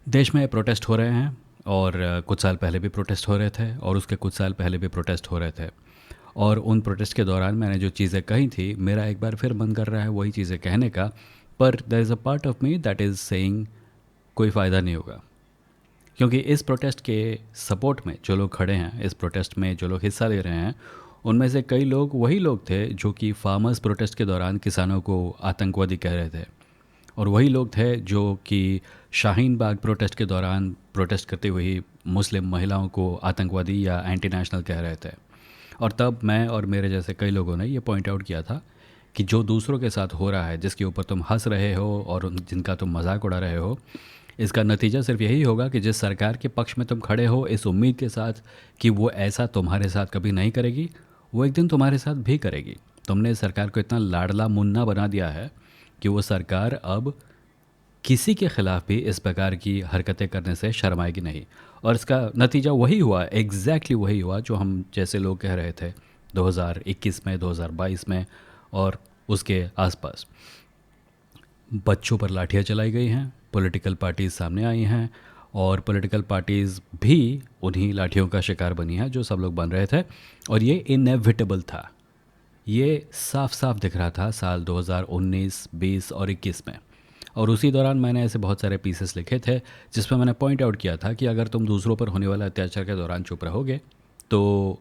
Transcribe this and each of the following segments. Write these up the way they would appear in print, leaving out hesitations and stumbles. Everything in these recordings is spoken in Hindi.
देश में प्रोटेस्ट हो रहे हैं और कुछ साल पहले भी प्रोटेस्ट हो रहे थे और उसके कुछ साल पहले भी प्रोटेस्ट हो रहे थे। और उन प्रोटेस्ट के दौरान मैंने जो चीज़ें कही थी, मेरा एक बार फिर मन कर रहा है वही चीज़ें कहने का। पर there is a part of me that is saying कोई फ़ायदा नहीं होगा, क्योंकि इस प्रोटेस्ट के सपोर्ट में जो लोग खड़े हैं, इस प्रोटेस्ट में जो लोग हिस्सा ले रहे हैं, उनमें से कई लोग वही लोग थे जो कि फार्मर्स प्रोटेस्ट के दौरान किसानों को आतंकवादी कह रहे थे। और वही लोग थे जो कि शाहीन बाग प्रोटेस्ट के दौरान प्रोटेस्ट करती हुई मुस्लिम महिलाओं को आतंकवादी या एंटी नेशनल कह रहे थे। और तब मैं और मेरे जैसे कई लोगों ने ये पॉइंट आउट किया था कि जो दूसरों के साथ हो रहा है, जिसके ऊपर तुम हंस रहे हो और जिनका तुम मजाक उड़ा रहे हो, इसका नतीजा सिर्फ यही होगा कि जिस सरकार के पक्ष में तुम खड़े हो इस उम्मीद के साथ कि वो ऐसा तुम्हारे साथ कभी नहीं करेगी, वो एक दिन तुम्हारे साथ भी करेगी। तुमने इस सरकार को इतना लाडला मुन्ना बना दिया है कि वो सरकार अब किसी के ख़िलाफ़ भी इस प्रकार की हरकतें करने से शर्माएगी नहीं। और इसका नतीजा वही हुआ, एग्जैक्टली वही हुआ जो हम जैसे लोग कह रहे थे 2021 में, 2022 में और उसके आसपास। बच्चों पर लाठियाँ चलाई गई हैं, पॉलिटिकल पार्टीज़ सामने आई हैं और पॉलिटिकल पार्टीज़ भी उन्हीं लाठियों का शिकार बनी हैं जो सब लोग बन रहे थे। और ये इनएविटेबल था, ये साफ साफ दिख रहा था साल 2019, 20 और 21 में। और उसी दौरान मैंने ऐसे बहुत सारे पीसेस लिखे थे जिसमें मैंने पॉइंट आउट किया था कि अगर तुम दूसरों पर होने वाले अत्याचार के दौरान चुप रहोगे तो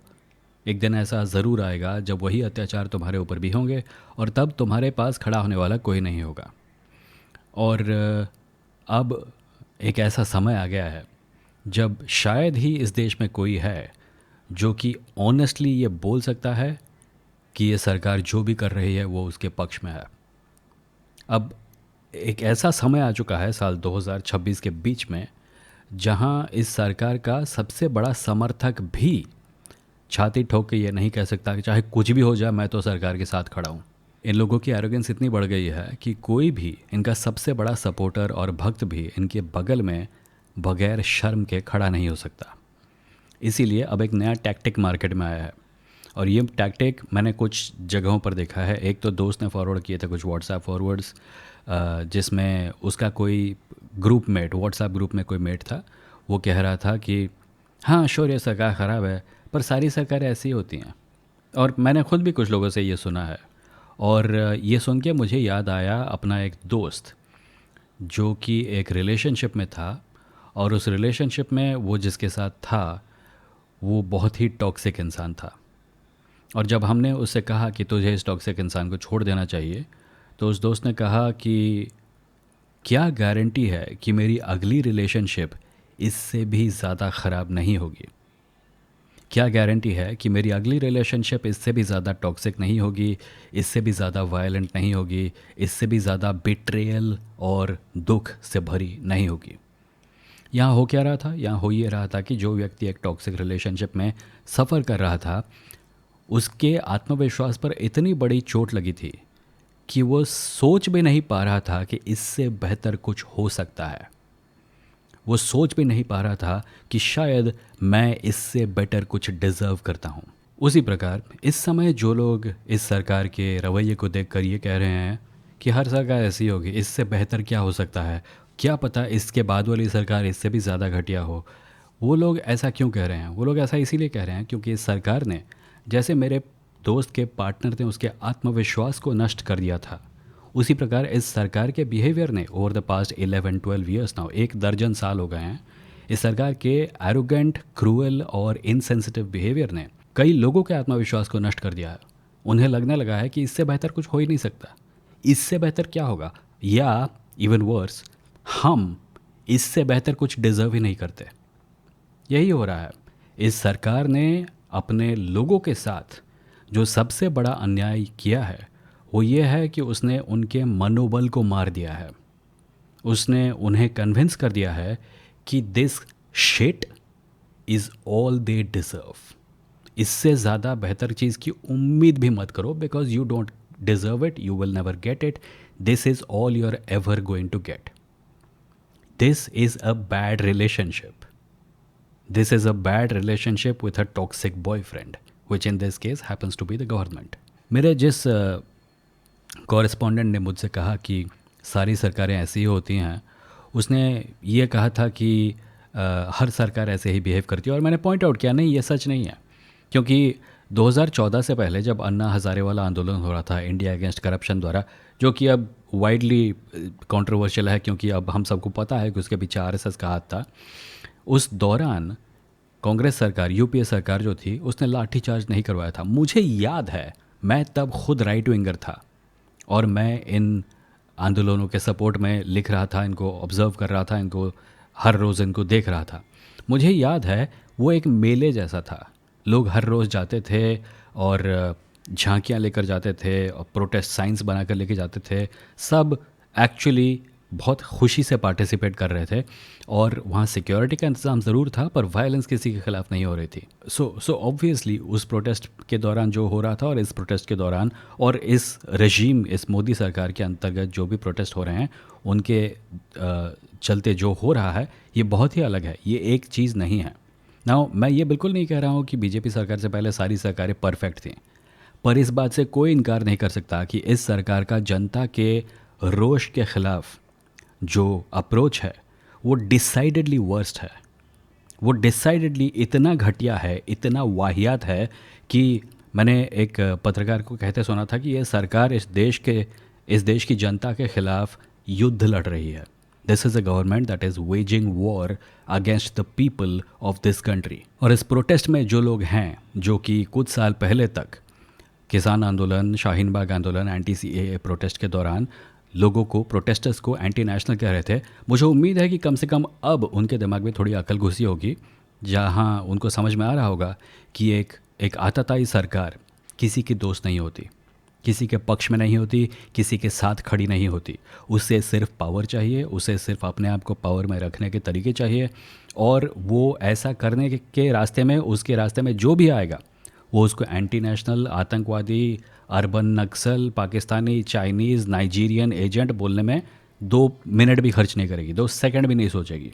एक दिन ऐसा ज़रूर आएगा जब वही अत्याचार तुम्हारे ऊपर भी होंगे और तब तुम्हारे पास खड़ा होने वाला कोई नहीं होगा। और अब एक ऐसा समय आ गया है जब शायद ही इस देश में कोई है जो कि ऑनेस्टली ये बोल सकता है कि ये सरकार जो भी कर रही है वो उसके पक्ष में है। अब एक ऐसा समय आ चुका है साल 2026 के बीच में जहां इस सरकार का सबसे बड़ा समर्थक भी छाती ठोक के ये नहीं कह सकता कि चाहे कुछ भी हो जाए मैं तो सरकार के साथ खड़ा हूँ। इन लोगों की एरोगेंस इतनी बढ़ गई है कि कोई भी इनका सबसे बड़ा सपोर्टर और भक्त भी इनके बगल में बगैर शर्म के खड़ा नहीं हो सकता। इसीलिए अब एक नया टैक्टिक मार्केट में आया है और ये टैक्टिक मैंने कुछ जगहों पर देखा है। एक तो दोस्त ने फॉरवर्ड किए थे कुछ व्हाट्सएप फॉरवर्ड्स, जिसमें उसका कोई ग्रुप मेट, व्हाट्सएप ग्रुप में कोई मेट था, वो कह रहा था कि हाँ श्योर ये सरकार ख़राब है पर सारी सरकारें ऐसी ही होती हैं। और मैंने खुद भी कुछ लोगों से ये सुना है। और ये सुन के मुझे याद आया अपना एक दोस्त जो कि एक रिलेशनशिप में था और उस रिलेशनशिप में वो जिसके साथ था वो बहुत ही टॉक्सिक इंसान था। और जब हमने उससे कहा कि तुझे इस टॉक्सिक इंसान को छोड़ देना चाहिए तो उस दोस्त ने कहा कि क्या गारंटी है कि मेरी अगली रिलेशनशिप इससे भी ज़्यादा ख़राब नहीं होगी। क्या गारंटी है कि मेरी अगली रिलेशनशिप इससे भी ज़्यादा टॉक्सिक नहीं होगी, इससे भी ज़्यादा वायलेंट नहीं होगी, इससे भी ज़्यादा बिट्रेयल और दुख से भरी नहीं होगी। यहाँ हो क्या रहा था, यहाँ हो ये रहा था कि जो व्यक्ति एक टॉक्सिक रिलेशनशिप में सफ़र कर रहा था उसके आत्मविश्वास पर इतनी बड़ी चोट लगी थी कि वो सोच भी नहीं पा रहा था कि इससे बेहतर कुछ हो सकता है। वो सोच भी नहीं पा रहा था कि शायद मैं इससे बेटर कुछ डिज़र्व करता हूँ। उसी प्रकार इस समय जो लोग इस सरकार के रवैये को देखकर ये कह रहे हैं कि हर सरकार ऐसी होगी, इससे बेहतर क्या हो सकता है, क्या पता इसके बाद वाली सरकार इससे भी ज़्यादा घटिया हो, वो लोग ऐसा क्यों कह रहे हैं? वो लोग ऐसा इसीलिए कह रहे हैं क्योंकि इस सरकार ने, जैसे मेरे दोस्त के पार्टनर ने उसके आत्मविश्वास को नष्ट कर दिया था, उसी प्रकार इस सरकार के बिहेवियर ने over the past 11-12 years now, एक दर्जन साल हो गए हैं, इस सरकार के एरोगेंट, क्रूअल और इनसेंसिटिव बिहेवियर ने कई लोगों के आत्मविश्वास को नष्ट कर दिया है। उन्हें लगने लगा है कि इससे बेहतर कुछ हो ही नहीं सकता, इससे बेहतर क्या होगा, या इवन वर्स, हम इससे बेहतर कुछ डिज़र्व ही नहीं करते। यही हो रहा है। इस सरकार ने अपने लोगों के साथ जो सबसे बड़ा अन्याय किया है वो ये है कि उसने उनके मनोबल को मार दिया है। उसने उन्हें कन्विंस कर दिया है कि this shit is all they deserve. इससे ज़्यादा बेहतर चीज़ की उम्मीद भी मत करो, because you don't deserve it, you will never get it, this is all you are ever going to get. This is a bad relationship. This is a bad relationship with a toxic boyfriend, which in this case happens to be the government. मेरे जिस कॉरेस्पॉन्डेंट ने मुझसे कहा कि सारी सरकारें ऐसी ही होती हैं, उसने ये कहा था कि हर सरकार ऐसे ही बिहेव करती है, और मैंने पॉइंट आउट किया नहीं, ये सच नहीं है। क्योंकि 2014 से पहले जब अन्ना हज़ारे वाला आंदोलन हो रहा था इंडिया अगेंस्ट करप्शन द्वारा, जो कि अब वाइडली कंट्रोवर्शियल है क्योंकि अब हम सबको पता है कि उसके पीछे आरएसएस का हाथ था, उस दौरान कांग्रेस सरकार, यूपीए सरकार जो थी, उसने लाठीचार्ज नहीं करवाया था। मुझे याद है, मैं तब खुद राइट विंगर था और मैं इन आंदोलनों के सपोर्ट में लिख रहा था, इनको ऑब्ज़र्व कर रहा था, इनको हर रोज़ इनको देख रहा था। मुझे याद है वो एक मेले जैसा था, लोग हर रोज़ जाते थे और झांकियाँ लेकर जाते थे और प्रोटेस्ट साइंस बना कर लेके जाते थे। सब एक्चुअली बहुत खुशी से पार्टिसिपेट कर रहे थे और वहाँ सिक्योरिटी का इंतज़ाम ज़रूर था, पर वायलेंस किसी के ख़िलाफ़ नहीं हो रही थी। सो ऑब्वियसली उस प्रोटेस्ट के दौरान जो हो रहा था और इस प्रोटेस्ट के दौरान और इस रजीम, इस मोदी सरकार के अंतर्गत जो भी प्रोटेस्ट हो रहे हैं, उनके चलते जो हो रहा है, ये बहुत ही अलग है, ये एक चीज़ नहीं है। नाउ मैं ये बिल्कुल नहीं कह रहा हूँ कि बीजेपी सरकार से पहले सारी सरकारें परफेक्ट थीं, पर इस बात से कोई इनकार नहीं कर सकता कि इस सरकार का जनता के रोष के ख़िलाफ़ जो अप्रोच है वो डिसाइडेडली वर्स्ट है। वो डिसाइडेडली इतना घटिया है, इतना वाहियात है कि मैंने एक पत्रकार को कहते सुना था कि ये सरकार इस देश की जनता के ख़िलाफ़ युद्ध लड़ रही है। This is a government that is waging war against the people of this country. और इस प्रोटेस्ट में जो लोग हैं, जो कि कुछ साल पहले तक किसान आंदोलन, शाहीन बाग आंदोलन, एंटी सीएए प्रोटेस्ट के दौरान लोगों को, प्रोटेस्टर्स को एंटी नेशनल कह रहे थे, मुझे उम्मीद है कि कम से कम अब उनके दिमाग में थोड़ी अकल घुसी होगी, जहां उनको समझ में आ रहा होगा कि एक आतताई सरकार किसी की दोस्त नहीं होती, किसी के पक्ष में नहीं होती, किसी के साथ खड़ी नहीं होती। उसे सिर्फ पावर चाहिए, उसे सिर्फ अपने आप को पावर में रखने के तरीके चाहिए, और वो ऐसा करने के रास्ते में, उसके रास्ते में जो भी आएगा वो उसको एंटी नेशनल, आतंकवादी, अर्बन नक्सल, पाकिस्तानी, चाइनीज़, नाइजीरियन एजेंट बोलने में 2 मिनट भी खर्च नहीं करेगी, 2 सेकंड भी नहीं सोचेगी।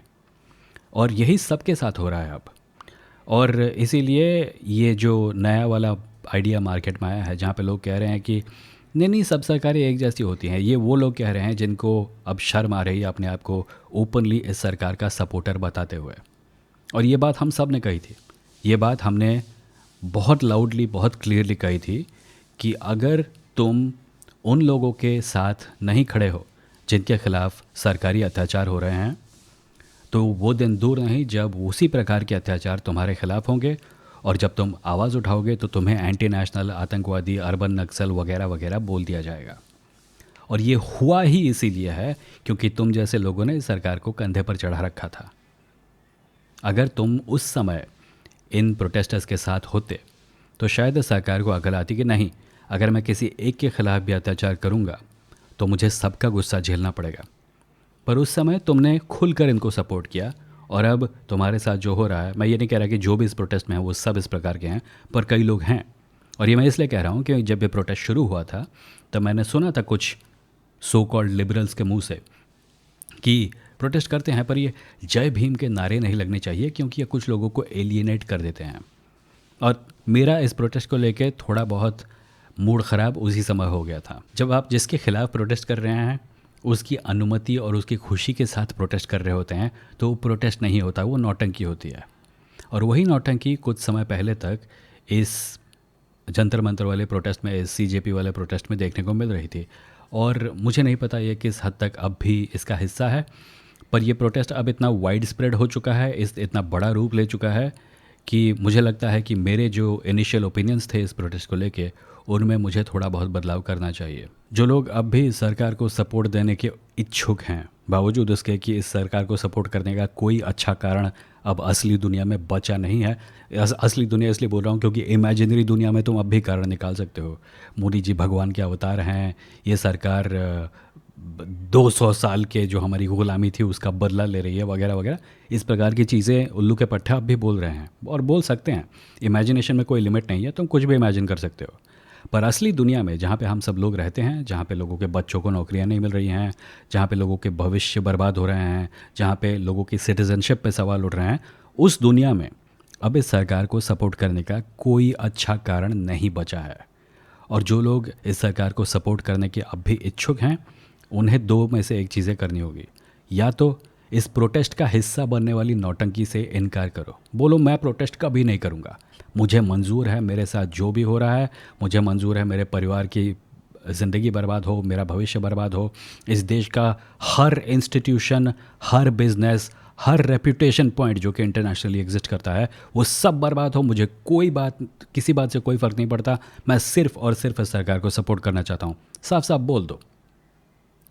और यही सबके साथ हो रहा है अब। और इसीलिए ये जो नया वाला आइडिया मार्केट में आया है, जहाँ पे लोग कह रहे हैं कि नहीं नहीं सब सरकारें एक जैसी होती हैं, ये वो लोग कह रहे हैं जिनको अब शर्म आ रही है अपने आप को ओपनली इस सरकार का सपोर्टर बताते हुए। और ये बात हम सब ने कही थी, ये बात हमने बहुत लाउडली, बहुत क्लियरली कही थी कि अगर तुम उन लोगों के साथ नहीं खड़े हो जिनके खिलाफ सरकारी अत्याचार हो रहे हैं, तो वो दिन दूर नहीं जब उसी प्रकार के अत्याचार तुम्हारे खिलाफ होंगे, और जब तुम आवाज़ उठाओगे तो तुम्हें एंटी नेशनल, आतंकवादी, अर्बन नक्सल वगैरह वगैरह बोल दिया जाएगा। और ये हुआ ही इसीलिए है क्योंकि तुम जैसे लोगों ने इस सरकार को कंधे पर चढ़ा रखा था। अगर तुम उस समय इन प्रोटेस्टर्स के साथ होते तो शायद सरकार को अकल आती कि नहीं, अगर मैं किसी एक के ख़िलाफ़ भी अत्याचार करूँगा तो मुझे सबका गुस्सा झेलना पड़ेगा। पर उस समय तुमने खुलकर इनको सपोर्ट किया, और अब तुम्हारे साथ जो हो रहा है, मैं ये नहीं कह रहा कि जो भी इस प्रोटेस्ट में हैं वो सब इस प्रकार के हैं, पर कई लोग हैं। और ये मैं इसलिए कह रहा हूँ कि जब ये प्रोटेस्ट शुरू हुआ था तब मैंने सुना था कुछ सो कॉल्ड लिबरल्स के मुंह से कि प्रोटेस्ट करते हैं पर ये जय भीम के नारे नहीं लगने चाहिए क्योंकि ये कुछ लोगों को एलिएनेट कर देते हैं। और मेरा इस प्रोटेस्ट को लेके थोड़ा बहुत मूड ख़राब उसी समय हो गया था। जब आप जिसके ख़िलाफ़ प्रोटेस्ट कर रहे हैं उसकी अनुमति और उसकी खुशी के साथ प्रोटेस्ट कर रहे होते हैं तो वो प्रोटेस्ट नहीं होता, वो नौटंकी होती है। और वही नौटंकी कुछ समय पहले तक इस जंतर मंतर वाले प्रोटेस्ट में, इस सीजेपी वाले प्रोटेस्ट में देखने को मिल रही थी। और मुझे नहीं पता ये किस हद तक अब भी इसका हिस्सा है, पर ये प्रोटेस्ट अब इतना वाइड स्प्रेड हो चुका है, इतना बड़ा रूप ले चुका है कि मुझे लगता है कि मेरे जो इनिशियल ओपिनियंस थे इस प्रोटेस्ट को लेके, उनमें मुझे थोड़ा बहुत बदलाव करना चाहिए। जो लोग अब भी सरकार को सपोर्ट देने के इच्छुक हैं, बावजूद उसके कि इस सरकार को सपोर्ट करने का कोई अच्छा कारण अब असली दुनिया में बचा नहीं है। असली दुनिया इसलिए बोल रहा हूँ क्योंकि इमेजिनरी दुनिया में तुम अब भी कारण निकाल सकते हो। मोदी जी भगवान के अवतार हैं, ये सरकार 200 साल के जो हमारी गुलामी थी उसका बदला ले रही है, वगैरह वगैरह। इस प्रकार की चीज़ें उल्लू के पट्टे अब भी बोल रहे हैं और बोल सकते हैं। इमेजिनेशन में कोई लिमिट नहीं है, तुम कुछ भी इमेजिन कर सकते हो। पर असली दुनिया में जहाँ पे हम सब लोग रहते हैं, जहाँ पे लोगों के बच्चों को नौकरियाँ नहीं मिल रही हैं, जहाँ पे लोगों के भविष्य बर्बाद हो रहे हैं, जहाँ पे लोगों की सिटीज़नशिप पे सवाल उठ रहे हैं, उस दुनिया में अब इस सरकार को सपोर्ट करने का कोई अच्छा कारण नहीं बचा है। और जो लोग इस सरकार को सपोर्ट करने के अब भी इच्छुक हैं, उन्हें 2 में से एक चीज़ें करनी होगी। या तो इस प्रोटेस्ट का हिस्सा बनने वाली नौटंकी से इनकार करो। बोलो मैं प्रोटेस्ट कभी नहीं करूँगा, मुझे मंजूर है मेरे साथ जो भी हो रहा है, मुझे मंजूर है मेरे परिवार की ज़िंदगी बर्बाद हो, मेरा भविष्य बर्बाद हो, इस देश का हर इंस्टीट्यूशन, हर बिजनेस, हर रेपुटेशन पॉइंट जो कि इंटरनेशनली एग्जिस्ट करता है वो सब बर्बाद हो, मुझे कोई बात, किसी बात से कोई फ़र्क नहीं पड़ता, मैं सिर्फ़ और सिर्फ इस सरकार को सपोर्ट करना चाहता हूँ। साफ साफ बोल दो,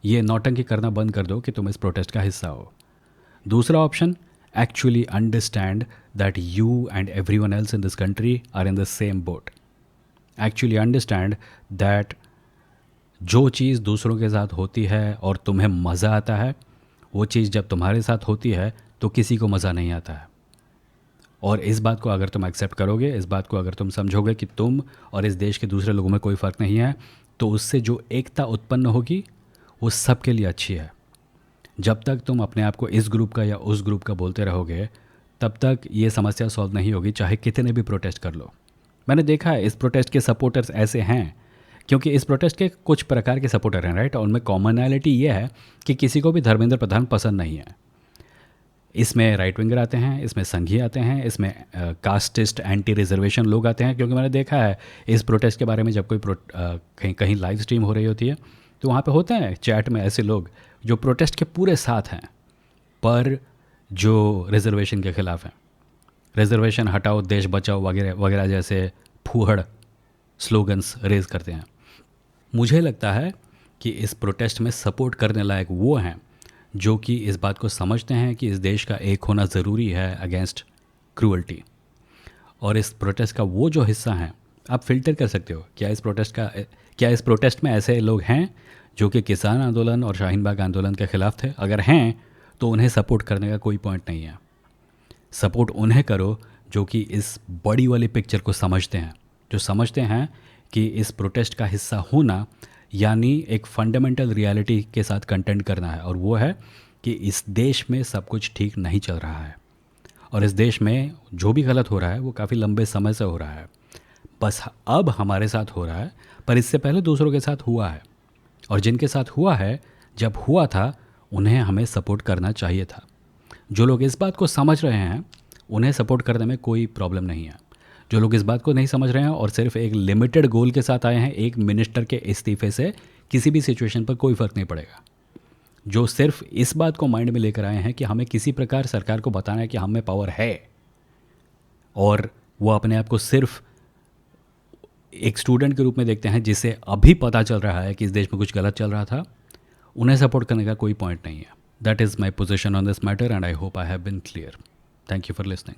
ये नौटंकी करना बंद कर दो कि तुम इस प्रोटेस्ट का हिस्सा हो। दूसरा option, actually understand that you and everyone else in this country are in the same boat. Actually understand that जो चीज़ दूसरों के साथ होती है और तुम्हें मज़ा आता है, वो चीज़ जब तुम्हारे साथ होती है तो किसी को मज़ा नहीं आता है। और इस बात को अगर तुम एक्सेप्ट करोगे, इस बात को अगर तुम समझोगे कि तुम और इस देश के दूसरे लोगों में कोई फ़र्क नहीं है, तो उससे जो एकता उत्पन्न होगी वो सबके लिए अच्छी है। जब तक तुम अपने आप को इस ग्रुप का या उस ग्रुप का बोलते रहोगे, तब तक ये समस्या सॉल्व नहीं होगी, चाहे कितने भी प्रोटेस्ट कर लो। मैंने देखा है इस प्रोटेस्ट के सपोर्टर्स ऐसे हैं, क्योंकि इस प्रोटेस्ट के कुछ प्रकार के सपोर्टर हैं, राइट, और उनमें कॉमनैलिटी ये है कि किसी को भी धर्मेंद्र प्रधान पसंद नहीं है। इसमें राइट विंगर आते हैं, इसमें संघी आते हैं, इसमें कास्टिस्ट एंटी रिजर्वेशन लोग आते हैं, क्योंकि मैंने देखा है इस प्रोटेस्ट के बारे में जब कोई कहीं कहीं लाइव स्ट्रीम हो रही होती है तो वहाँ पे होते हैं चैट में ऐसे लोग जो प्रोटेस्ट के पूरे साथ हैं पर जो रिजर्वेशन के ख़िलाफ़ हैं। रिजर्वेशन हटाओ, देश बचाओ वगैरह वगैरह जैसे फूहड़ स्लोगन्स रेज करते हैं। मुझे लगता है कि इस प्रोटेस्ट में सपोर्ट करने लायक वो हैं जो कि इस बात को समझते हैं कि इस देश का एक होना ज़रूरी है अगेंस्ट क्रूअल्टी। और इस प्रोटेस्ट का वो जो हिस्सा हैं, आप फिल्टर कर सकते हो क्या इस प्रोटेस्ट में ऐसे लोग हैं जो कि किसान आंदोलन और शाहीन बाग आंदोलन के ख़िलाफ़ थे। अगर हैं तो उन्हें सपोर्ट करने का कोई पॉइंट नहीं है। सपोर्ट उन्हें करो जो कि इस बड़ी वाली पिक्चर को समझते हैं, जो समझते हैं कि इस प्रोटेस्ट का हिस्सा होना यानी एक फंडामेंटल रियलिटी के साथ कंटेंट करना है, और वो है कि इस देश में सब कुछ ठीक नहीं चल रहा है और इस देश में जो भी गलत हो रहा है वो काफ़ी लंबे समय से हो रहा है। बस अब हमारे साथ हो रहा है, पर इससे पहले दूसरों के साथ हुआ है, और जिनके साथ हुआ है जब हुआ था उन्हें हमें सपोर्ट करना चाहिए था। जो लोग इस बात को समझ रहे हैं उन्हें सपोर्ट करने में कोई प्रॉब्लम नहीं है। जो लोग इस बात को नहीं समझ रहे हैं और सिर्फ एक लिमिटेड गोल के साथ आए हैं, एक मिनिस्टर के इस्तीफे से किसी भी सिचुएशन पर कोई फ़र्क नहीं पड़ेगा, जो सिर्फ इस बात को माइंड में लेकर आए हैं कि हमें किसी प्रकार सरकार को बताना है कि हम में पावर है, और वो अपने आप को सिर्फ एक स्टूडेंट के रूप में देखते हैं जिसे अभी पता चल रहा है कि इस देश में कुछ गलत चल रहा था, उन्हें सपोर्ट करने का कोई पॉइंट नहीं है। That is my position on this matter and I hope I have been clear. Thank you for listening.